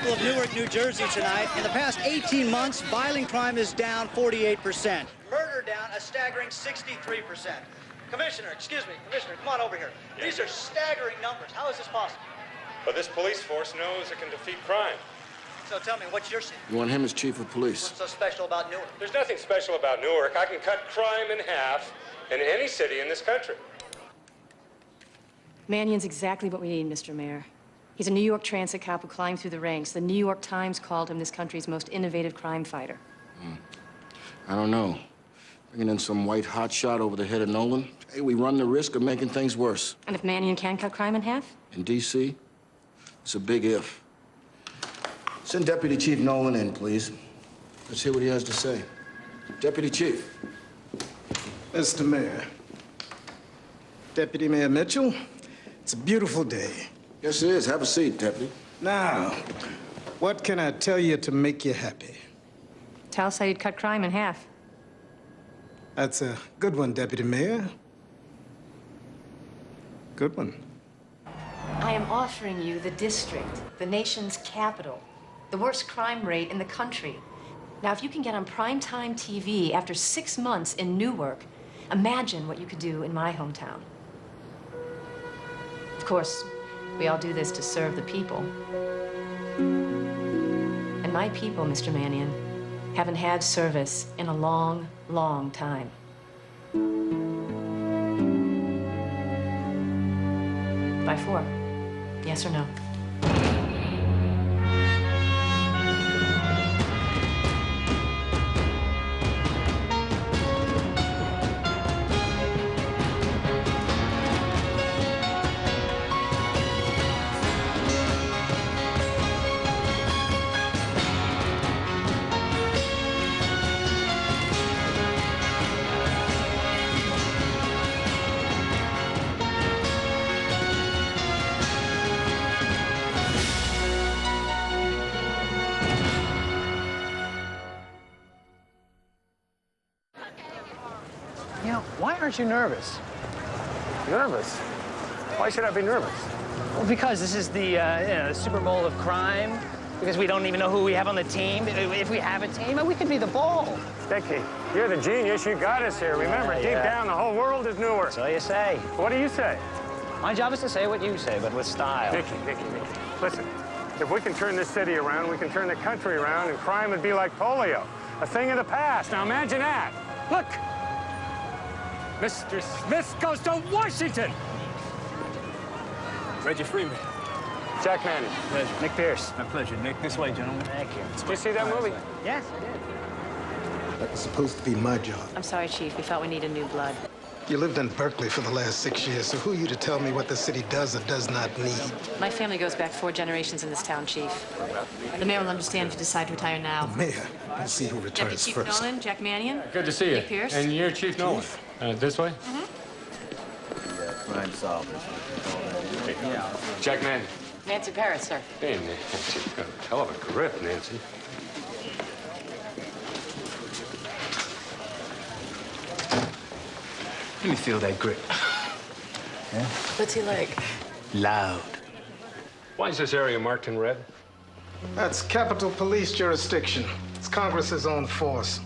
people of Newark, New Jersey tonight. In the past 18 months, violent crime is down 48%. Murder down a staggering 63%. Commissioner, come on over here. These are staggering numbers. How is this possible? But this police force knows it can defeat crime. So tell me, what's your city? You want him as chief of police? What's so special about Newark? There's nothing special about Newark. I can cut crime in half in any city in this country. Mannion's exactly what we need, Mr. Mayor. He's a New York transit cop who climbed through the ranks. The New York Times called him this country's most innovative crime fighter. I don't know. Bringing in some white hotshot over the head of Nolan, hey, we run the risk of making things worse. And if Mannion can cut crime in half? In D.C., it's a big if. Send Deputy Chief Nolan in, please. Let's hear what he has to say. Deputy Chief. Mr. Mayor. Deputy Mayor Mitchell, it's a beautiful day. Yes, it is. Have a seat, Deputy. Now, what can I tell you to make you happy? Tal said he'd cut crime in half. That's a good one, Deputy Mayor. Good one. I am offering you the district, the nation's capital, the worst crime rate in the country. Now, if you can get on primetime TV after 6 months in Newark, imagine what you could do in my hometown. Of course, we all do this to serve the people. And my people, Mr. Mannion, haven't had service in a long, long time. By 4. Yes or no? You know, why aren't you nervous? Nervous? Why should I be nervous? Well, because this is the, the Super Bowl of crime. Because we don't even know who we have on the team. If we have a team, we could be the ball. Dickie, you're the genius. You got us here. Remember, deep down, the whole world is Newark. So you say. What do you say? My job is to say what you say, but with style. Dickie. Listen, if we can turn this city around, we can turn the country around, and crime would be like polio, a thing of the past. Now imagine that. Look. Mr. Smith goes to Washington. Reggie Freeman. Jack Manning. Pleasure. Nick Pierce. My pleasure, Nick. This way, gentlemen. Thank you. Did you see that movie? Yes, I did. That was supposed to be my job. I'm sorry, Chief. We felt we needed new blood. You lived in Berkeley for the last 6 years, so who are you to tell me what the city does or does not need? My family goes back 4 generations in this town, Chief. The mayor will understand if you decide to retire now. Mayor, we'll see who Deputy returns Chief first. Nolan, Jack Mannion. Good to see you. Nick Pierce. And you're Chief Nolan. This way? Crime solved. Jack Manning. Nancy Paris, sir. Hey, Nancy. Got a hell of a grip, Nancy. Let me feel that grip. Yeah? What's he like? Loud. Why is this area marked in red? That's Capitol Police jurisdiction. It's Congress's own force.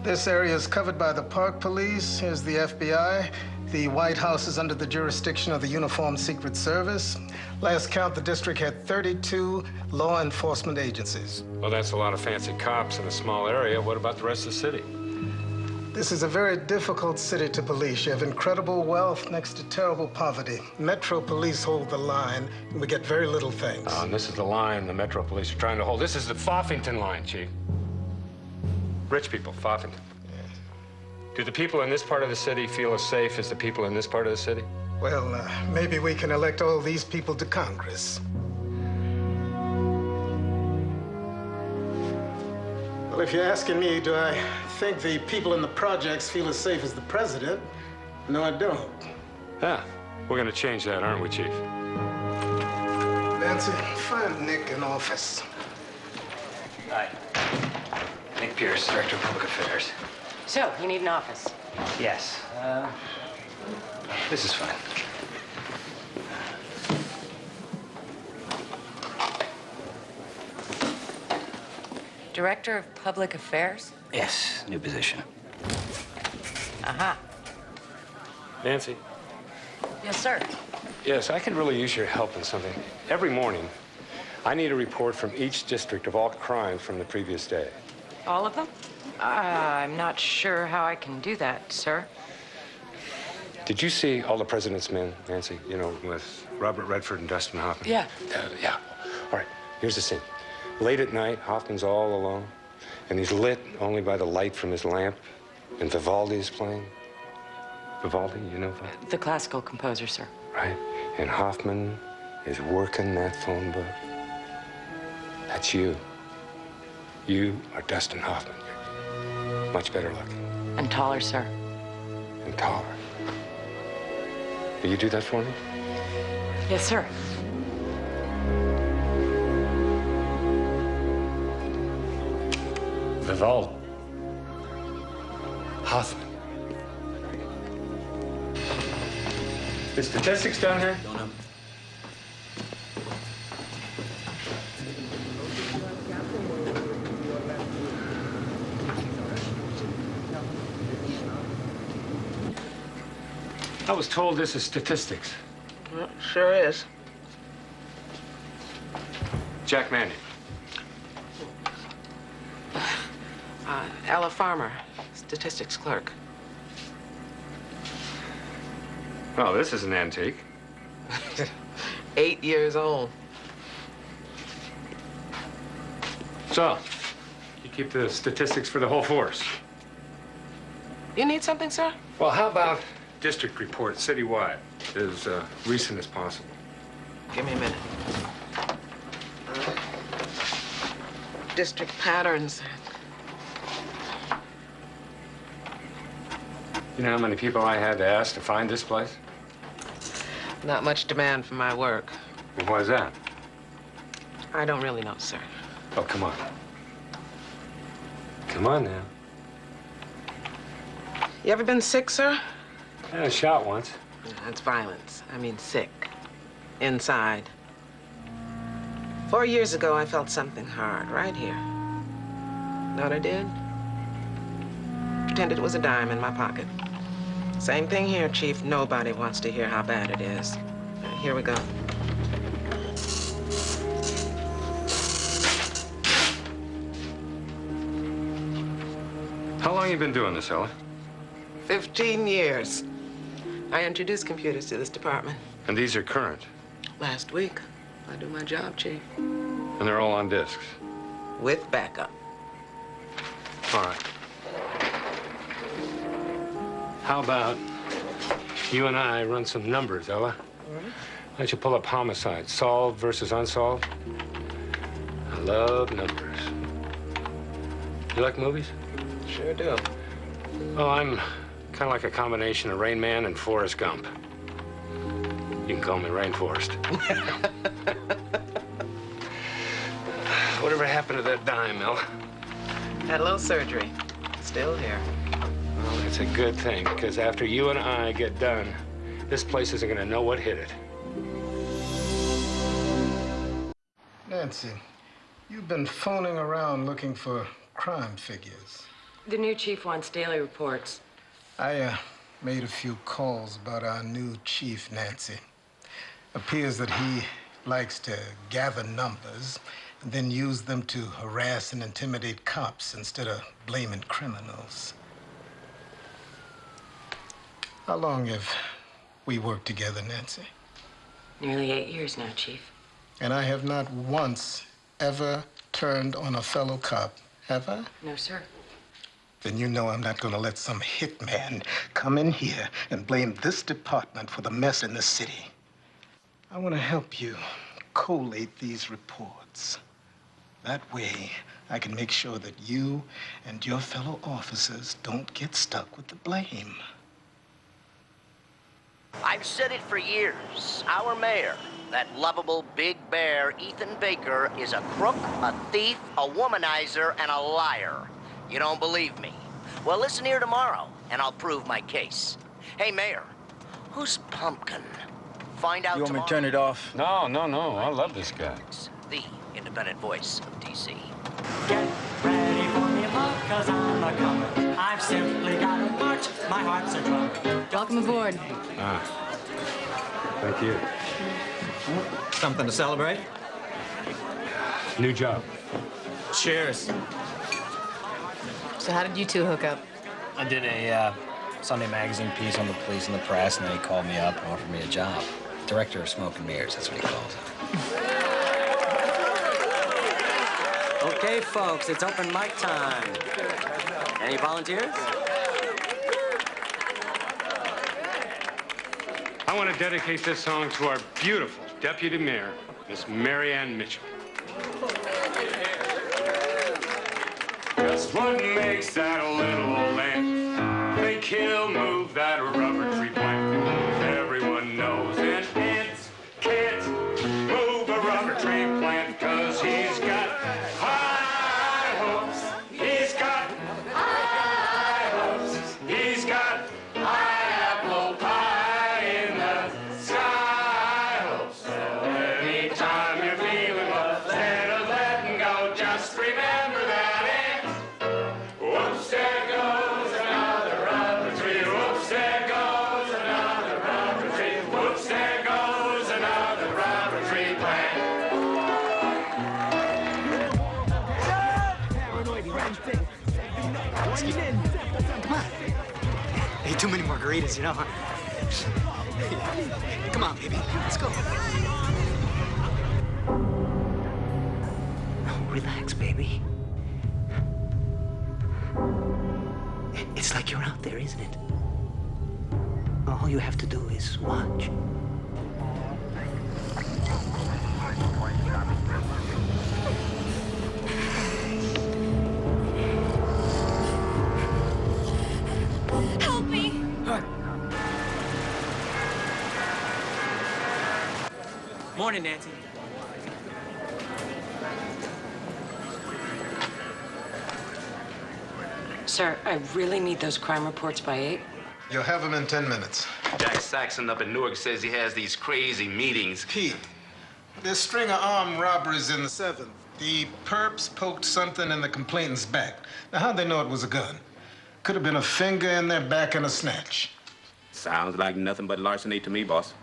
This area is covered by the Park Police. Here's the FBI. The White House is under the jurisdiction of the Uniformed Secret Service. Last count, the district had 32 law enforcement agencies. Well, that's a lot of fancy cops in a small area. What about the rest of the city? This is a very difficult city to police. You have incredible wealth next to terrible poverty. Metro Police hold the line, and we get very little thanks. And this is the line the Metro Police are trying to hold. This is the Foffington line, Chief. Rich people, Foffington. Do the people in this part of the city feel as safe as the people in this part of the city? Well, maybe we can elect all these people to Congress. Well, if you're asking me, do I think the people in the projects feel as safe as the president? No, I don't. Yeah, we're gonna change that, aren't we, Chief? Nancy, find Nick an office. Hi. Nick Pierce, Director of Public Affairs. So, you need an office? Yes. This is fine. Director of Public Affairs? Yes, new position. Uh-huh. Nancy. Yes, sir. Yes, I could really use your help in something. Every morning, I need a report from each district of all crimes from the previous day. All of them? I'm not sure how I can do that, sir. Did you see All the President's Men, Nancy? You know, with Robert Redford and Dustin Hoffman? Yeah. Yeah. All right, here's the scene. Late at night, Hoffman's all alone, and he's lit only by the light from his lamp, and Vivaldi's playing. Vivaldi, you know Vivaldi? The classical composer, sir. Right? And Hoffman is working that phone book. That's you. You are Dustin Hoffman. You're much better looking. And taller, sir. And taller. Will you do that for me? Yes, sir. Vivaldi. Hoffman. The statistics down here? Don't know. I was told this is statistics. Well, sure is. Jack Manning. Ella Farmer, statistics clerk. Oh, this is an antique. 8 years old. So, you keep the statistics for the whole force. You need something, sir? Well, how about district reports citywide, as recent as possible? Give me a minute. District patterns. You know how many people I had to ask to find this place? Not much demand for my work. Well, why is that? I don't really know, sir. Oh, come on. Come on now. You ever been sick, sir? I had a shot once. That's violence. I mean sick. Inside. 4 years ago, I felt something hard right here. Know what I did? Pretended it was a dime in my pocket. Same thing here, Chief. Nobody wants to hear how bad it is. Here we go. How long you been doing this, Ella? 15 years. I introduced computers to this department. And these are current? Last week. I do my job, Chief. And they're all on discs? With backup. All right. How about you and I run some numbers, Ella? All right. Why don't you pull up homicide, solved versus unsolved? I love numbers. You like movies? Sure do. Oh, I'm kind of like a combination of Rain Man and Forrest Gump. You can call me Rainforest. Whatever happened to that dime, Ella? Had a little surgery. Still here. Well, that's a good thing, because after you and I get done, this place isn't going to know what hit it. Nancy, you've been phoning around looking for crime figures. The new chief wants daily reports. I made a few calls about our new chief, Nancy. Appears that he likes to gather numbers and then use them to harass and intimidate cops instead of blaming criminals. How long have we worked together, Nancy? Nearly 8 years now, Chief. And I have not once ever turned on a fellow cop, have I? No, sir. Then you know I'm not going to let some hitman come in here and blame this department for the mess in the city. I want to help you collate these reports. That way, I can make sure that you and your fellow officers don't get stuck with the blame. I've said it for years. Our mayor, that lovable big bear, Ethan Baker, is a crook, a thief, a womanizer, and a liar. You don't believe me? Well, listen here tomorrow, and I'll prove my case. Hey, Mayor, who's Pumpkin? Find out You want me tomorrow. to turn it off? No. I love this guy. The independent voice of D.C. Get ready. 'cause I'm a comer. I've simply got to march. My heart's a drum. Welcome aboard. Ah, thank you. Something to celebrate? New job. Cheers. So how did you two hook up? I did a Sunday magazine piece on the police and the press, and then he called me up and offered me a job. Director of Smoke and Mirrors, that's what he calls it. Okay, folks, it's open mic time. Any volunteers? I want to dedicate this song to our beautiful Deputy Mayor, Miss Mary Ann Mitchell. Just what makes that little old ant think he'll move that rubber tree plant? Everyone knows an ant can't move a rubber tree plant 'cause he's got high hopes. He's got high hopes. He's got high apple pie in the sky hopes. So anytime you're feeling low, instead of letting go, just remember that ant. Whoops, there goes another rubber tree. Whoops, there goes another rubber tree. Whoops, there goes another rubber tree plant. Hey, too many margaritas, you know? Come on, baby. Let's go. Relax, baby. It's like you're out there, isn't it? All you have to do is watch. Help me! Morning, Nancy. Sir, I really need those crime reports by 8. You'll have them in 10 minutes. Jack Saxon up in Newark says he has these crazy meetings. Pete, this string of armed robberies in the 7th. The perps poked something in the complainant's back. Now, how'd they know it was a gun? Could have been a finger in their back and a snatch. Sounds like nothing but larceny to me, boss.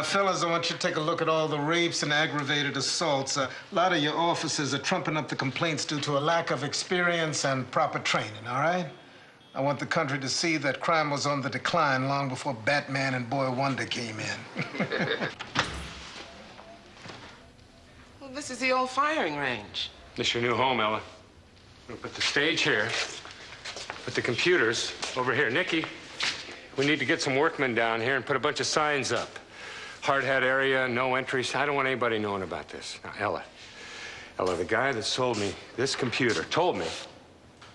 Fellas, I want you to take a look at all the rapes and aggravated assaults. A lot of your officers are trumping up the complaints due to a lack of experience and proper training, all right? I want the country to see that crime was on the decline long before Batman and Boy Wonder came in. Well, this is the old firing range. This is your new home, Ella. We'll put the stage here. Put the computers over here. Nikki, we need to get some workmen down here and put a bunch of signs up. Hard hat area, no entries. I don't want anybody knowing about this. Now, Ella, the guy that sold me this computer told me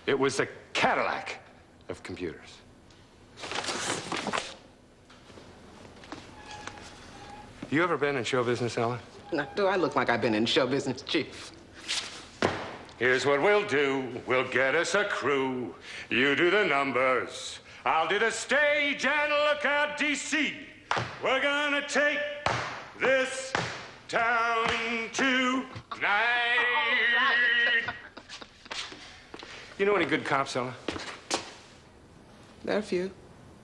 it was the Cadillac of computers. You ever been in show business, Ella? Now, do I look like I've been in show business, Chief? Here's what we'll do. We'll get us a crew. You do the numbers. I'll do the stage and look out DC. We're gonna take this town tonight. You know any good cops, Ella? There are a few.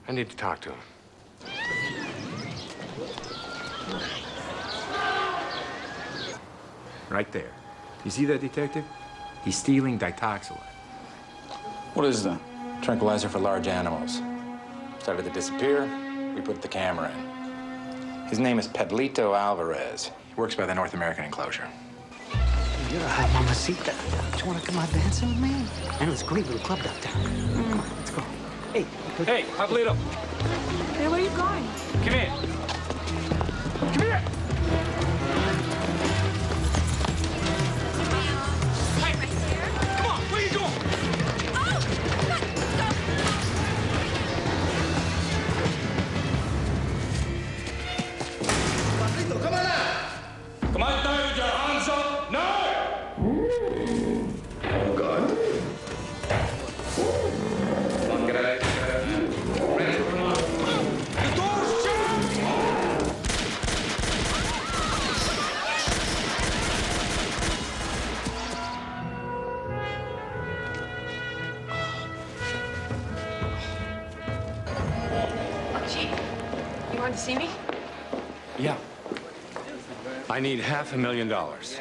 I need to talk to him. Right there. You see that, detective? He's stealing ditoxylate. What is that? Tranquilizer for large animals. Started to disappear, we put the camera in. His name is Pedlito Alvarez. He works by the North American enclosure. You're a hot mamacita. Do you want to come out dancing with me? I know it's a great little club downtown. Come on, let's go. Hey. Hey, Pedlito. Hey, where are you going? Come here. Come here. Come on, where are you going? Come on out! Come on down with your hands up now! Oh, God. Come on, get out. The door's shut! wanted to see me? Yeah. I need $500,000.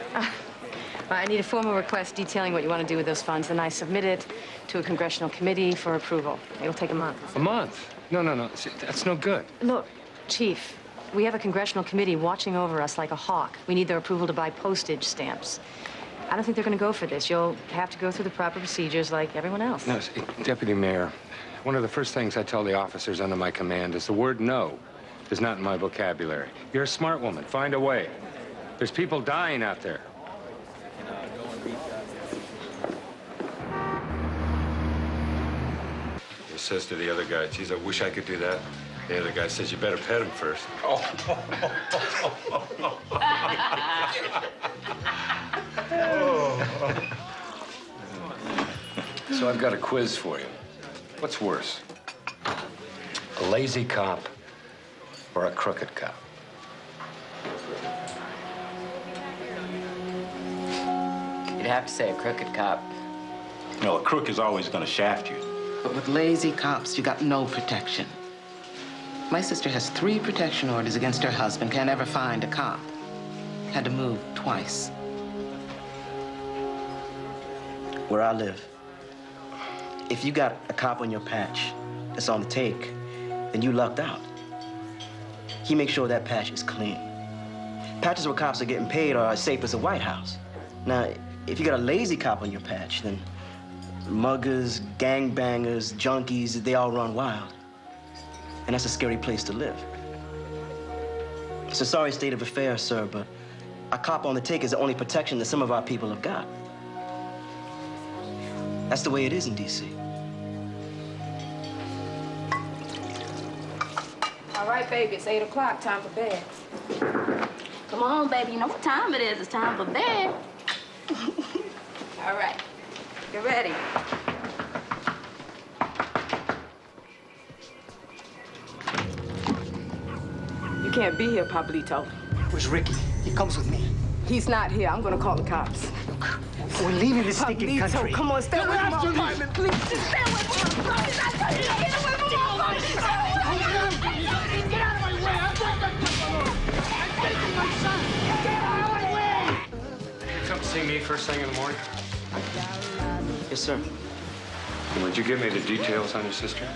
I need a formal request detailing what you want to do with those funds, and I submit it to a congressional committee for approval. It'll take a month. A month? No. See, that's no good. Look, Chief, we have a congressional committee watching over us like a hawk. We need their approval to buy postage stamps. I don't think they're going to go for this. You'll have to go through the proper procedures like everyone else. No, see, Deputy Mayor, one of the first things I tell the officers under my command is the word no is not in my vocabulary. You're a smart woman. Find a way. There's people dying out there. He says to the other guy, geez, I wish I could do that. The other guy says, you better pet him first. So I've got a quiz for you. What's worse? A lazy cop or a crooked cop? You'd have to say a crooked cop. No, a crook is always gonna shaft you. But with lazy cops, you got no protection. My sister has 3 protection orders against her husband, can't ever find a cop. Had to move twice. Where I live, if you got a cop on your patch that's on the take, then you lucked out. He makes sure that patch is clean. Patches where cops are getting paid are as safe as the White House. Now, if you got a lazy cop on your patch, then muggers, gangbangers, junkies, they all run wild. And that's a scary place to live. It's a sorry state of affairs, sir, but a cop on the take is the only protection that some of our people have got. That's the way it is in D.C. All right, baby, it's 8 o'clock, time for bed. Come on, baby, you know what time it is. It's time for bed. All right, get ready. You can't be here, Pablito. Where's Ricky? He comes with me. He's not here. I'm gonna call the cops. We're leaving this stinking country. Come on, stay away from my apartment, please. Just stay away from my apartment. Get away from my apartment. Get out of my way. I'm taking my son. Get out of my way. You come see me first thing in the morning? Yes, sir. And would you give me the details on your sister?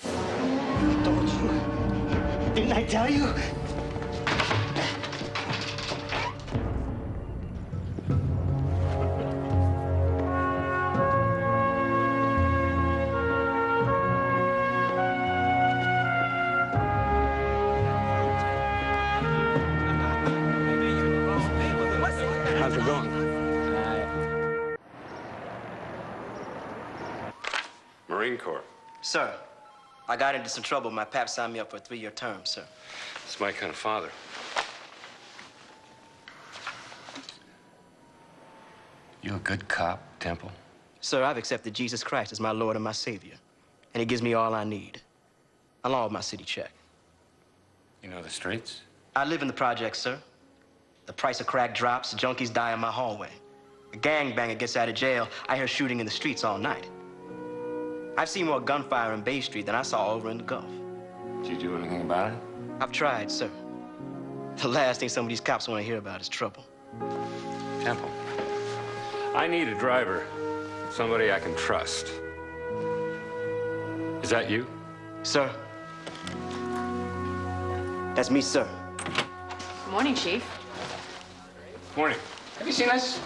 I told you. Didn't I tell you? How's it going? Marine Corps. Sir, I got into some trouble. My pap signed me up for a 3-year term, sir. It's my kind of father. You a good cop, Temple? Sir, I've accepted Jesus Christ as my Lord and my Savior, and He gives me all I need, along with my city check. You know the streets? I live in the projects, sir. The price of crack drops, junkies die in my hallway. A gangbanger gets out of jail, I hear shooting in the streets all night. I've seen more gunfire in Bay Street than I saw over in the Gulf. Did you do anything about it? I've tried, sir. The last thing some of these cops want to hear about is trouble. Temple, I need a driver, somebody I can trust. Is that you? Sir. That's me, sir. Good morning, Chief. Morning. Have you seen us?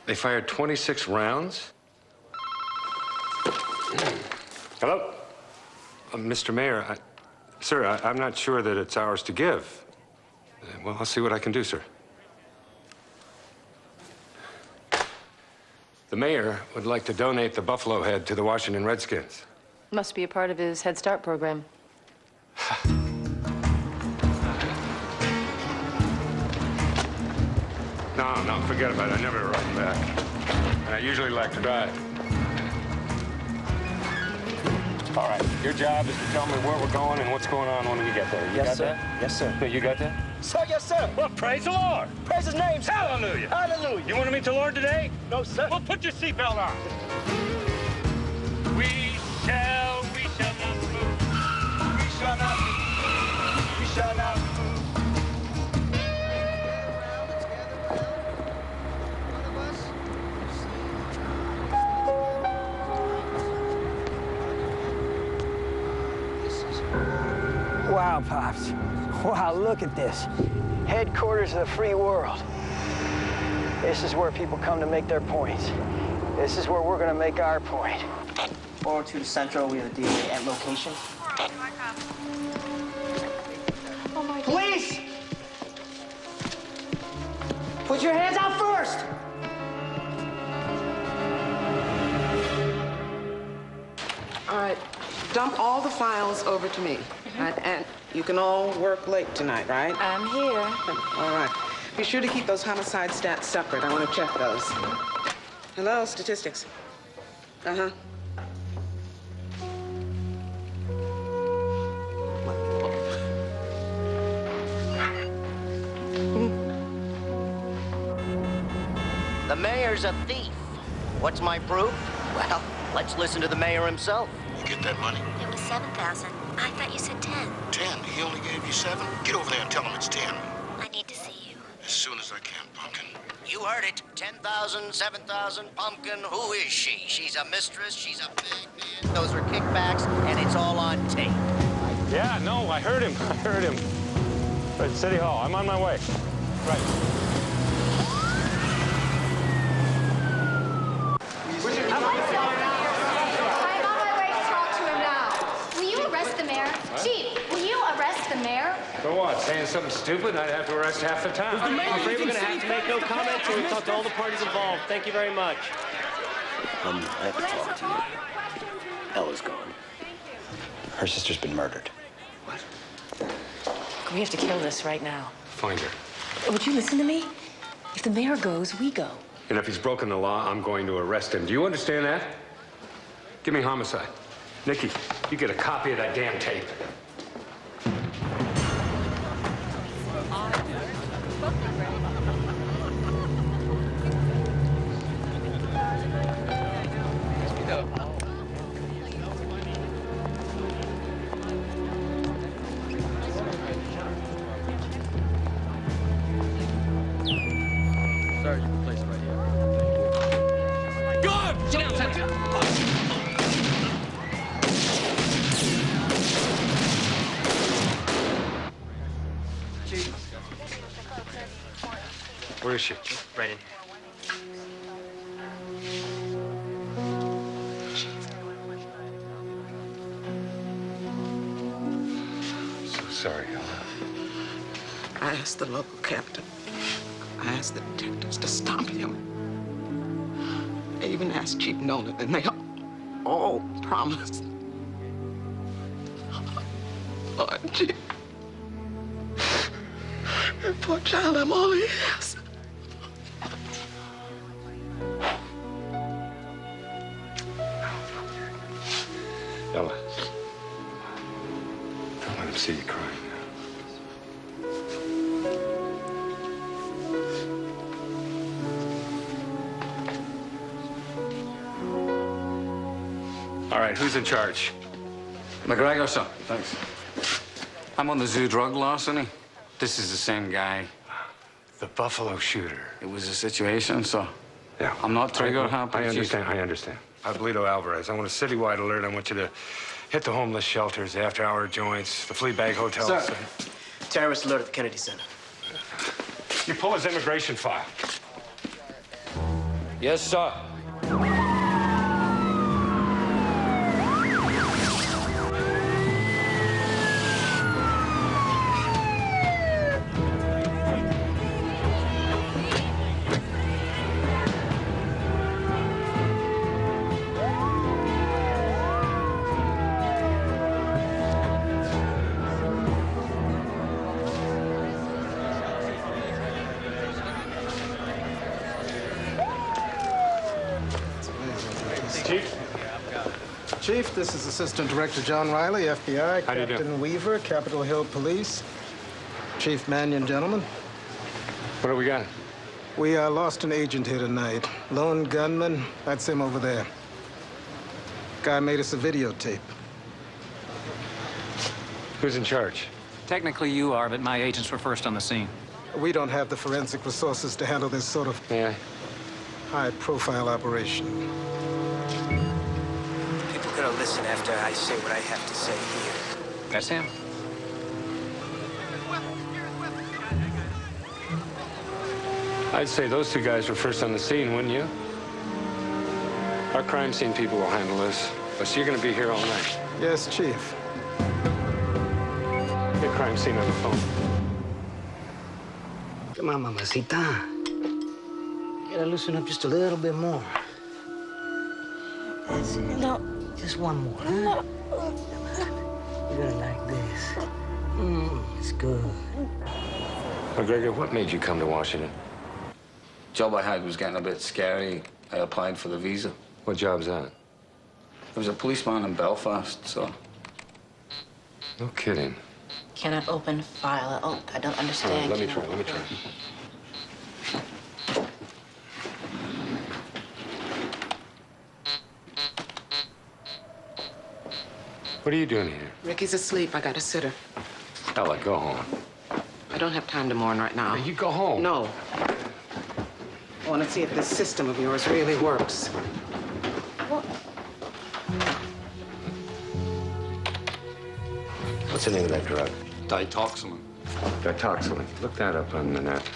They fired 26 rounds? Hello? Mr. Mayor, sir, I'm not sure that it's ours to give. Well, I'll see what I can do, sir. The mayor would like to donate the buffalo head to the Washington Redskins. Must be a part of his Head Start program. No, forget about it. I never ride back. And I usually like to drive. All right, your job is to tell me where we're going and what's going on when we get there. You got sir. that? Yes, sir. You got that? Sir, yes, sir. Well, praise the Lord. Praise His name, sir. Hallelujah. Hallelujah. You want to meet the Lord today? No, sir. Well, put your seatbelt on. We shall Wow, Pops. Wow, look at this. Headquarters of the free world. This is where people come to make their points. This is where we're gonna make our point. 402 Central, we have a DA at location. Oh my God. Police! Put your hands out first! All right, dump all the files over to me. Right? And you can all work late tonight, right? I'm here. All right. Be sure to keep those homicide stats separate. I want to check those. Hello, statistics. Uh-huh. The mayor's a thief. What's my proof? Well, let's listen to the mayor himself. You get that money? It was 7,000. I thought you said 10. 10. He only gave you 7? Get over there and tell him it's 10. I need to see you. As soon as I can, Pumpkin. You heard it. 10,000, 7,000, Pumpkin. Who is she? She's a mistress. She's a big man. Those are kickbacks, and it's all on tape. Yeah, no, I heard him. I heard him. Right, City Hall. I'm on my way. Right. I'm on my way to talk to him now. Will you arrest the mayor? Chief, will you arrest the mayor? For what? Saying something stupid? I'd have to arrest half the town. I'm afraid we're going to have to make no comment until we talk to all the parties involved. Thank you very much. I have to talk to you. Ella's gone. Her sister's been murdered. We have to kill this right now. Find her. Would you listen to me? If the mayor goes, we go. And if he's broken the law, I'm going to arrest him. Do you understand that? Give me homicide. Nikki, you get a copy of that damn tape. Sorry, you can place it right here. Go on! Sit down, sit down. Where is she? Right in So sorry, Ella. I asked the local captain. I asked the detectives to stop him. I even asked Chief Nolan, and they all promised. Lord, Chief. That poor child, I'm all he has. Ella. Don't let him see you crying. All right, who's in charge? McGregor, sir. Thanks. I'm on the zoo drug larceny. This is the same guy. The Buffalo shooter. It was a situation, sir. Yeah. I'm not trigger happy. I understand. I understand. Pablito Alvarez. I want a citywide alert. I want you to hit the homeless shelters, the after-hour joints, the flea bag hotels. Sir. Terrorist alert at the Kennedy Center. You pull his immigration file. Yes, sir. Chief, this is Assistant Director John Riley, FBI. How do you do? Captain Weaver, Capitol Hill Police. Chief Mannion, gentlemen. What do we got? We lost an agent here tonight. Lone gunman. That's him over there. Guy made us a videotape. Who's in charge? Technically you are, but my agents were first on the scene. We don't have the forensic resources to handle this sort of high-profile operation. People gonna listen after I say what I have to say here. That's him. I'd say those two guys were first on the scene, wouldn't you? Our crime scene people will handle this. So you're going to be here all night? Yes, Chief. Get crime scene on the phone. Come on, mamacita. You gotta loosen up just a little bit more. That's it. No. Just one more, huh? No. You're gonna like this. It's good. McGregor, what made you come to Washington? Job I had was getting a bit scary. I applied for the visa. What job's that? I was a policeman in Belfast, so... No kidding. Cannot open file. Oh, I don't understand. Let me try. What are you doing here? Ricky's asleep. I got a sitter. Ella, go home. I don't have time to mourn right now. You go home. No. I want to see if this system of yours really works. What's the name of that drug? Ditoxylin. Ditoxylin. Look that up on the net.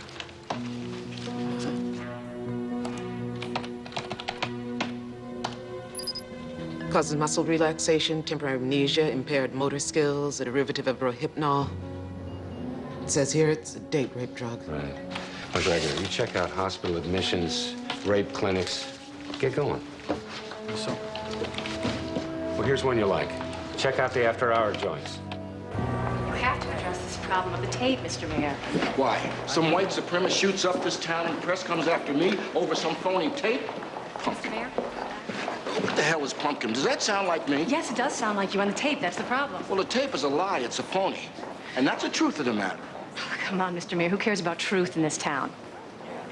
Causes muscle relaxation, temporary amnesia, impaired motor skills, a derivative of Rohypnol. It says here it's a date rape drug. Right. McGregor, you check out hospital admissions, rape clinics. Get going. So? Well, here's one you like. Check out the after-hour joints. You have to address this problem of the tape, Mr. Mayor. Why? Some white supremacist shoots up this town and the press comes after me over some phony tape? Mr. Mayor? What the hell is Pumpkin? Does that sound like me? Yes, it does sound like you on the tape. That's the problem. Well, the tape is a lie. It's a phony. And that's the truth of the matter. Oh, come on, Mr. Mayor. Who cares about truth in this town?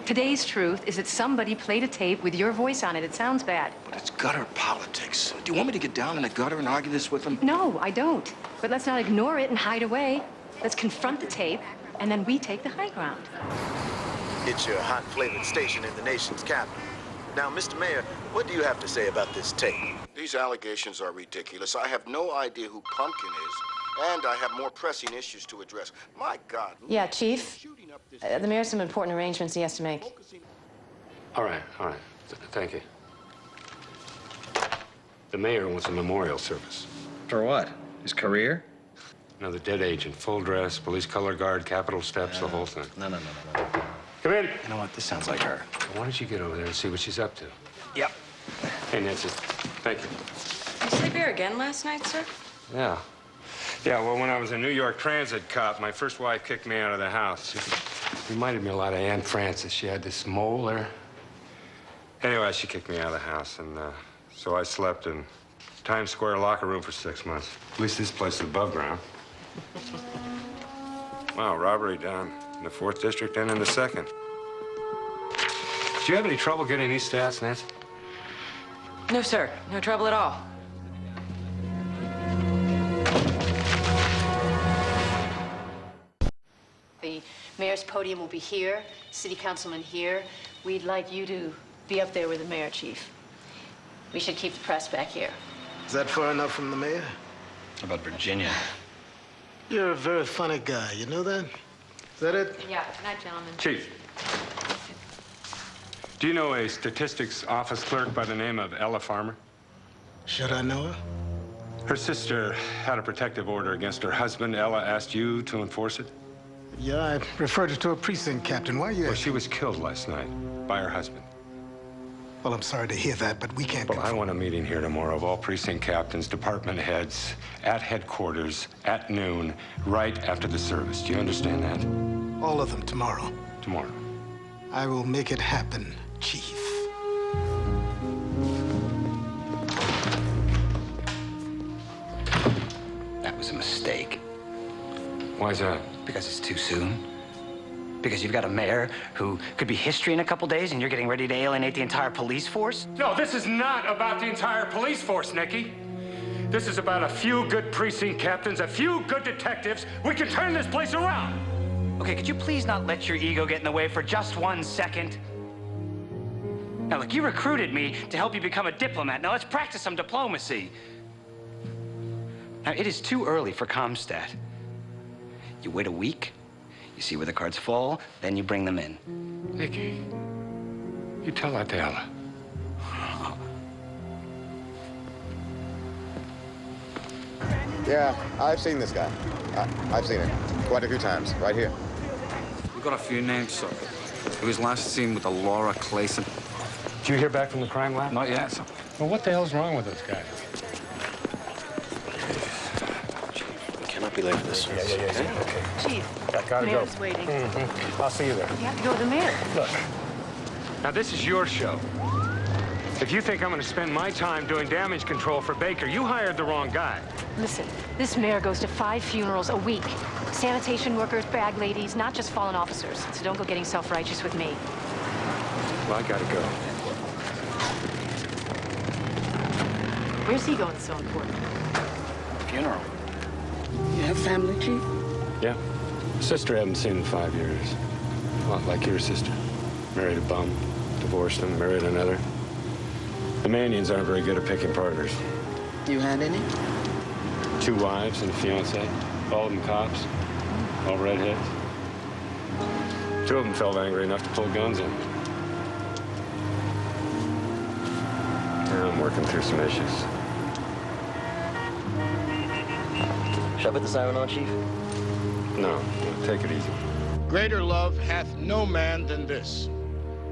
Today's truth is that somebody played a tape with your voice on it. It sounds bad. But it's gutter politics. Do you want me to get down in the gutter and argue this with them? No, I don't. But let's not ignore it and hide away. Let's confront the tape, and then we take the high ground. It's your hot-flavored station in the nation's capital. Now, Mr. Mayor, what do you have to say about this tape? These allegations are ridiculous. I have no idea who Pumpkin is, and I have more pressing issues to address. My God. Yeah, Chief. The mayor has some important arrangements he has to make. All right. Thank you. The mayor wants a memorial service. For what? His career? No, the dead agent, full dress, police color guard, Capitol steps, the whole thing. No. Come in. You know what? This sounds like her. Why don't you get over there and see what she's up to? Yep. Hey, Nancy. Thank you. You sleep here again last night, sir? Yeah. Yeah, well, when I was a New York transit cop, my first wife kicked me out of the house. She reminded me a lot of Anne Francis. She had this molar. Anyway, she kicked me out of the house, and so I slept in Times Square locker room for 6 months. At least this place is above ground. Wow, robbery down in the 4th District and in the 2nd. Did you have any trouble getting these stats, Nancy? No, sir. No trouble at all. The mayor's podium will be here, city councilman here. We'd like you to be up there with the mayor, Chief. We should keep the press back here. Is that far enough from the mayor? How about Virginia? You're a very funny guy, you know that? Is that it? Yeah, good night, gentlemen. Chief, do you know a statistics office clerk by the name of Ella Farmer? Should I know her? Her sister had a protective order against her husband. Ella asked you to enforce it? Yeah, I referred her to a precinct captain. Why are you... Well, she was killed last night by her husband. Well, I'm sorry to hear that, but we can't... Well, I want a meeting here tomorrow of all precinct captains, department heads, at headquarters, at noon, right after the service. Do you understand that? All of them tomorrow. Tomorrow. I will make it happen, Chief. That was a mistake. Why's that? Because it's too soon. Because you've got a mayor who could be history in a couple days and you're getting ready to alienate the entire police force? No, this is not about the entire police force, Nicky. This is about a few good precinct captains, a few good detectives. We can turn this place around. Okay, could you please not let your ego get in the way for just 1 second? Now, look, you recruited me to help you become a diplomat. Now, let's practice some diplomacy. Now, it is too early for Comstat. You wait a week, you see where the cards fall, then you bring them in. Nicky, you tell that to Ella. Yeah, I've seen this guy. I've seen him quite a few times, right here. We've got a few names, sir. He was last seen with a Laura Clayson. Did you hear back from the crime lab? Not yet, sir. Well, what the hell's wrong with those guys? We cannot be late for this service. Yeah. Okay. Chief, I gotta go. Mayor's waiting. I'll see you there. You have to go with the mayor. Look, now this is your show. If you think I'm going to spend my time doing damage control for Baker, you hired the wrong guy. Listen, this mayor goes to 5 funerals a week. Sanitation workers, bag ladies, not just fallen officers. So don't go getting self-righteous with me. Well, I gotta go. Where's he going so important? Funeral. You have family, Chief? Yeah. Sister I haven't seen in 5 years. A lot like your sister. Married a bum, divorced him, married another. The Manions aren't very good at picking partners. You had any? 2 wives and a fiance, all of them cops, all redheads. 2 of them felt angry enough to pull guns in. Now I'm working through some issues. Should I put the siren on, Chief? No, take it easy. Greater love hath no man than this,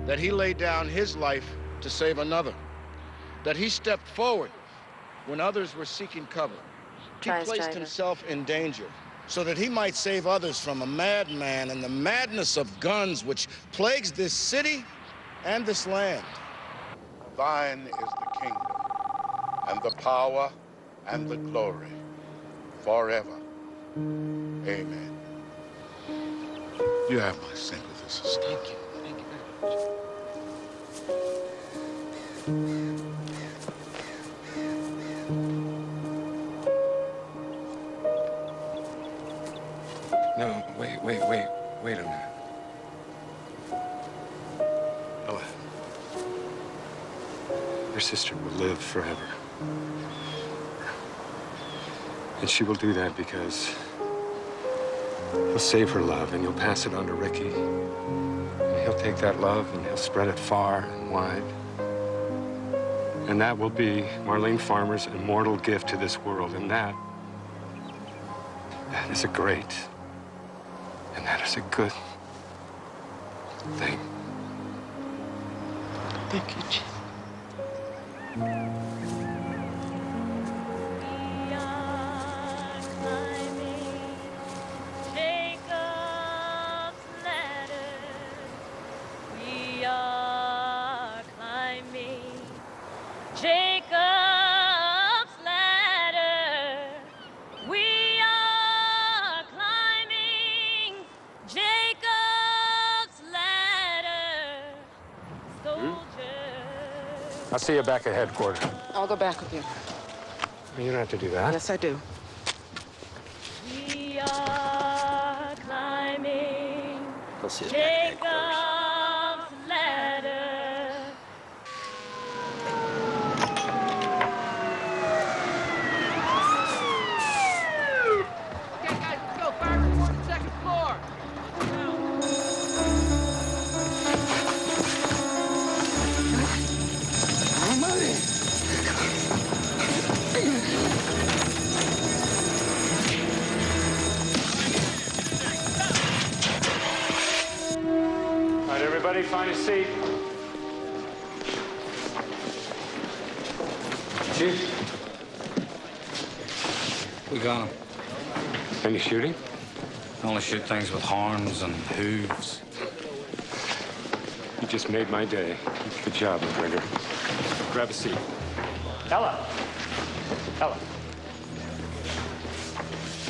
that he lay down his life to save another, that he stepped forward when others were seeking cover. He placed himself in danger so that he might save others from a madman and the madness of guns which plagues this city and this land. Thine is the kingdom, and the power, and the glory, forever. Amen. You have my sympathy, sister. Thank you. Thank you very much. No, wait a minute. Ella, your sister will live forever. And she will do that because you'll save her love and you'll pass it on to Ricky. And he'll take that love and he'll spread it far and wide. And that will be Marlene Farmer's immortal gift to this world. And that is a great, and that is a good thing. Thank you, Chief. I'll see you back at headquarters. I'll go back with you. You don't have to do that. Yes, I do. We are climbing He'll see us back at headquarters. Jacob's ladder. Okay, guys, let's go. Fire report on the 2nd floor. All right, everybody, find a seat. Chief? We got him. Any shooting? Only shoot things with horns and hooves. You just made my day. Good job, McGregor. Grab a seat. Ella! Ella.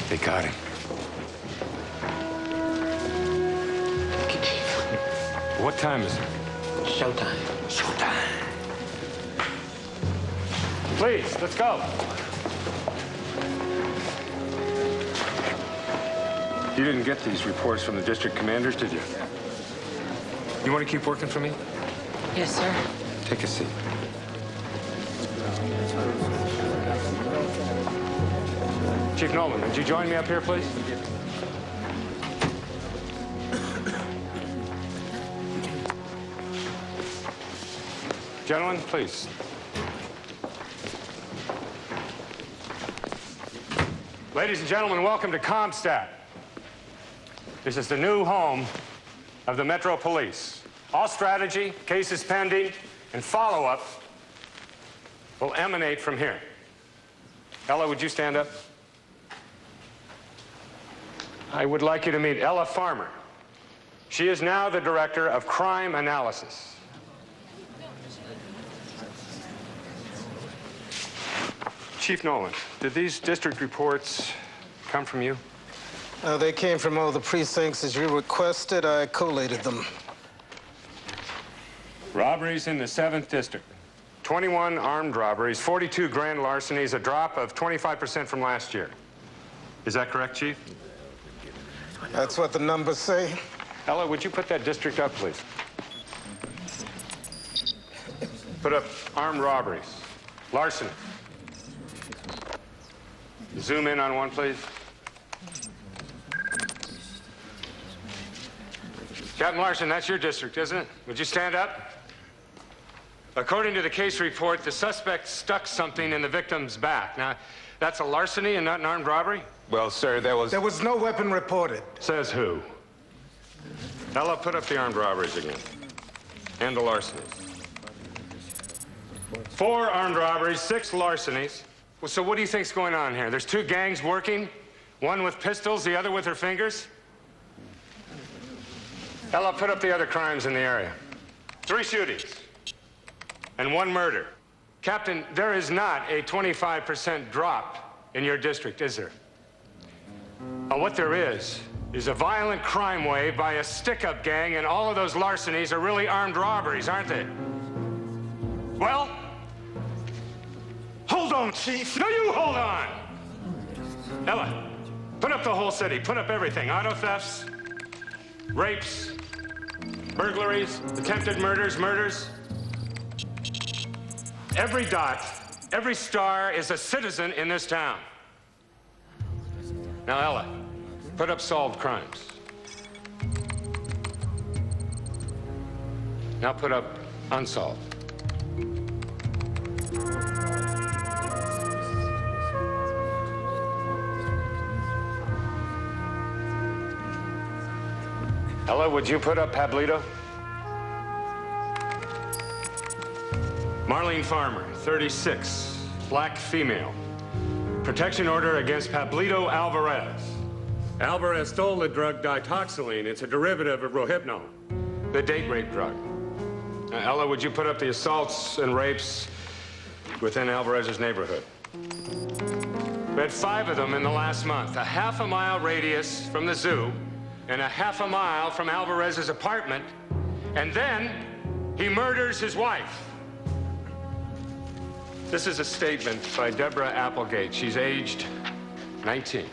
They got him. Thank you, Chief. What time is it? Showtime. Showtime. Please, let's go. You didn't get these reports from the district commanders, did you? You want to keep working for me? Yes, sir. Take a seat. Chief Nolan, would you join me up here, please? Gentlemen, please. Ladies and gentlemen, welcome to Comstat. This is the new home of the Metro Police. All strategy, cases pending, and follow-up will emanate from here. Ella, would you stand up? I would like you to meet Ella Farmer. She is now the Director of Crime Analysis. Chief Nolan, did these district reports come from you? They came from all the precincts as you requested. I collated them. Robberies in the 7th District. 21 armed robberies, 42 grand larcenies, a drop of 25% from last year. Is that correct, Chief? That's what the numbers say. Ella, would you put that district up, please? Put up armed robberies, larceny. Zoom in on one, please. Captain Larson, that's your district, isn't it? Would you stand up? According to the case report, the suspect stuck something in the victim's back. Now, that's a larceny and not an armed robbery? Well, sir, there was no weapon reported. Says who? Ella, put up the armed robberies again. And the larcenies. 4 armed robberies, 6 larcenies. Well, so what do you think's going on here? There's 2 gangs working, one with pistols, the other with her fingers? Ella, put up the other crimes in the area. 3 shootings and 1 murder. Captain, there is not a 25% drop in your district, is there? What there is a violent crime wave by a stick-up gang, and all of those larcenies are really armed robberies, aren't they? Well, hold on, Chief. No, you hold on. Ella, put up the whole city. Put up everything. Auto thefts, rapes, burglaries, attempted murders. Every dot, every star is a citizen in this town. Now, Ella, put up solved crimes. Now put up unsolved. Ella, would you put up Pablito? Marlene Farmer, 36, black female. Protection order against Pablito Alvarez. Alvarez stole the drug ditoxylene. It's a derivative of Rohypnol, the date rape drug. Ella, would you put up the assaults and rapes within Alvarez's neighborhood? We had 5 of them in the last month. A half-a-mile radius from the zoo and a half-a-mile from Alvarez's apartment. And then he murders his wife. This is a statement by Deborah Applegate. She's aged 19.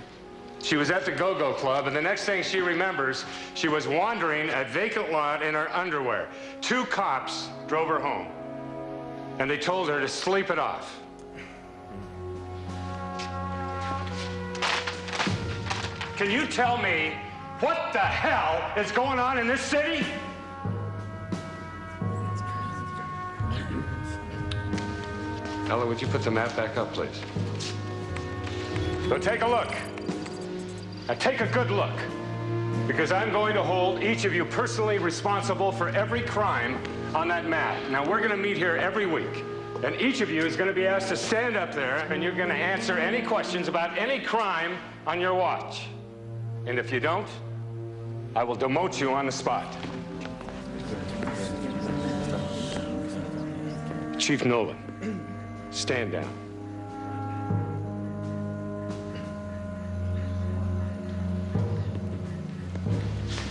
She was at the Go-Go Club, and the next thing she remembers, she was wandering a vacant lot in her underwear. 2 cops drove her home, and they told her to sleep it off. Can you tell me what the hell is going on in this city? Ella, would you put the map back up, please? So take a look. Now take a good look, because I'm going to hold each of you personally responsible for every crime on that map. Now, we're going to meet here every week, and each of you is going to be asked to stand up there, and you're going to answer any questions about any crime on your watch. And if you don't, I will demote you on the spot. Chief Nolan, stand down.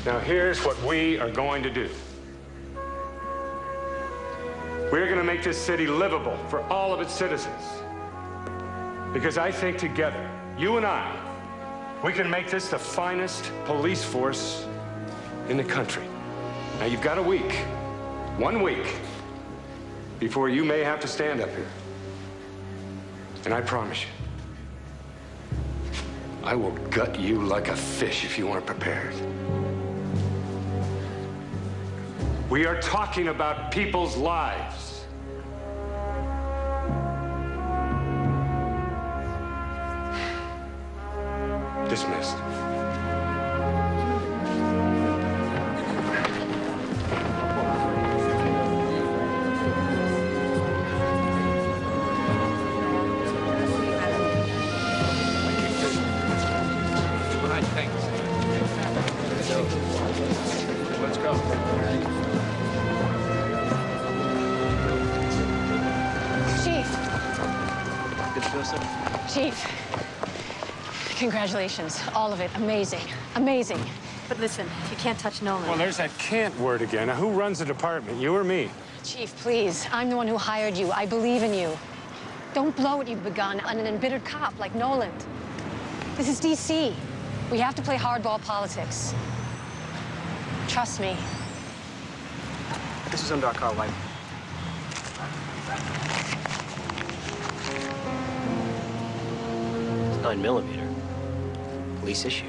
Now, here's what we are going to do. We're going to make this city livable for all of its citizens. Because I think together, you and I, we can make this the finest police force in the country. Now, you've got a week, 1 week, before you may have to stand up here. And I promise you, I will gut you like a fish if you aren't prepared. We are talking about people's lives. Dismissed. Let's go. Chief. Good to go, sir. Chief. Congratulations. All of it. Amazing. Amazing. But listen, you can't touch Nolan. Well, there's that can't word again. Now, who runs the department, you or me? Chief, please. I'm the one who hired you. I believe in you. Don't blow what you've begun on an embittered cop like Nolan. This is D.C. We have to play hardball politics. Trust me. This is under our car wipe. 9mm. Police issue.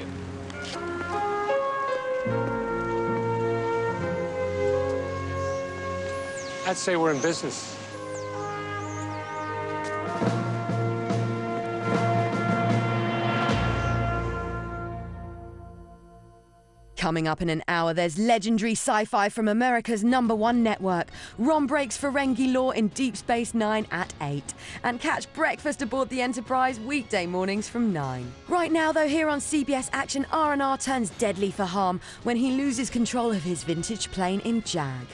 I'd say we're in business. Coming up in an hour, there's legendary sci-fi from America's #1 network. Ron breaks Ferengi law in Deep Space Nine at 8. And catch breakfast aboard the Enterprise weekday mornings from 9. Right now, though, here on CBS Action, R&R turns deadly for harm when he loses control of his vintage plane in Jag.